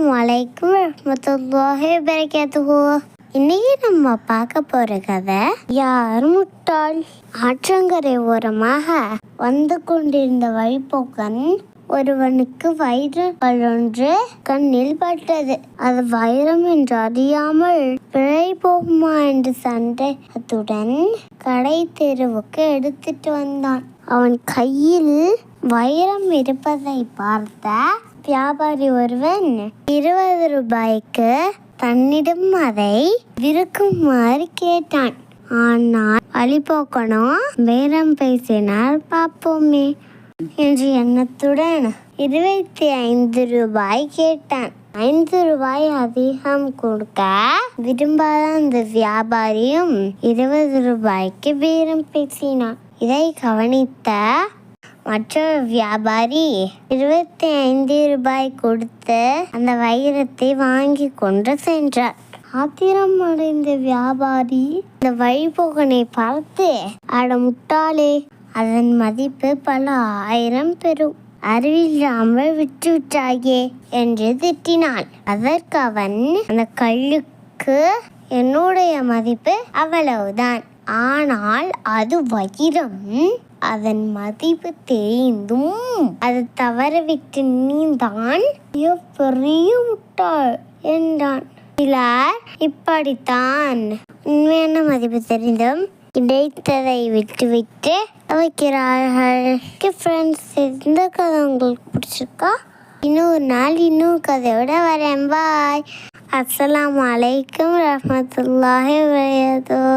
அஸ்ஸலாமு அலைக்கும் வரஹ்மத்துல்லாஹி வபரகாத்துஹு. இன்னைக்கு நம்ம பார்க்க போற கதை யார் முட்டாள். ஆற்றங்கரை ஓரமாக வந்து கொண்டிருந்த வழிப்போக்கன் ஒருவனுக்கு வைரம் ஒன்று கண்ணில் பட்டது. அது வைரம் என்று அறியாமல் பிழை போகுமா என்று சந்தேகத்துடன் கடை தெருவுக்கு எடுத்துட்டு வந்தான். அவன் கையில் வைரம் இருப்பதை பார்த்த வியாபாரி ஒருவன் 20 ரூபாய்க்கு தன்னிடம் அதை விற்குமாறு கேட்டான். ஆனால் வழிபோக்கனோ பேரம் பேசினால் பார்ப்போமே என்ற எண்ணத்துடன் 25 ரூபாய் கேட்டான். 5 ரூபாய் அதிகம் கொடுக்க விரும்பாத அந்த வியாபாரியும் 20 ரூபாய்க்கு பேரம் பேசினான். இதை கவனித்த மற்றொரு வியாபாரி 25 ரூபாய் கொடுத்து அந்த வைரத்தை வாங்கி கொண்டு சென்றார். ஆத்திரம் அடைந்த வியாபாரி இந்த வழிபோக்கனை பார்த்து, அட முட்டாளே, அதன் மதிப்பு பல 1000 பெறும், அறிவில்லாமல் விட்டுவிட்டாயே என்று திட்டினான். அதற்கு அவன், அந்த கல்லுக்கு என்னுடைய மதிப்பு அவ்வளவுதான், ஆனால் அது வைரம், அதன் மதிப்பு தெரிந்தும் அது தவறவிட்டு நீதான் பெரிய முட்டாள் என்றான். சிலர் இப்படித்தான் உண்மையான மதிப்பு தெரிந்தும் கிடைத்ததை விட்டுவிட்டு வைக்கிறார்கள். ஃப்ரெண்ட்ஸ், இந்த கதை உங்களுக்கு பிடிச்சிருக்கா? இன்னொரு நாள் இன்னொரு கதையோட வரேன். பாய். அஸ்ஸலாமு அலைக்கும் வரஹ்மத்துல்லாஹி வபரகாத்துஹு.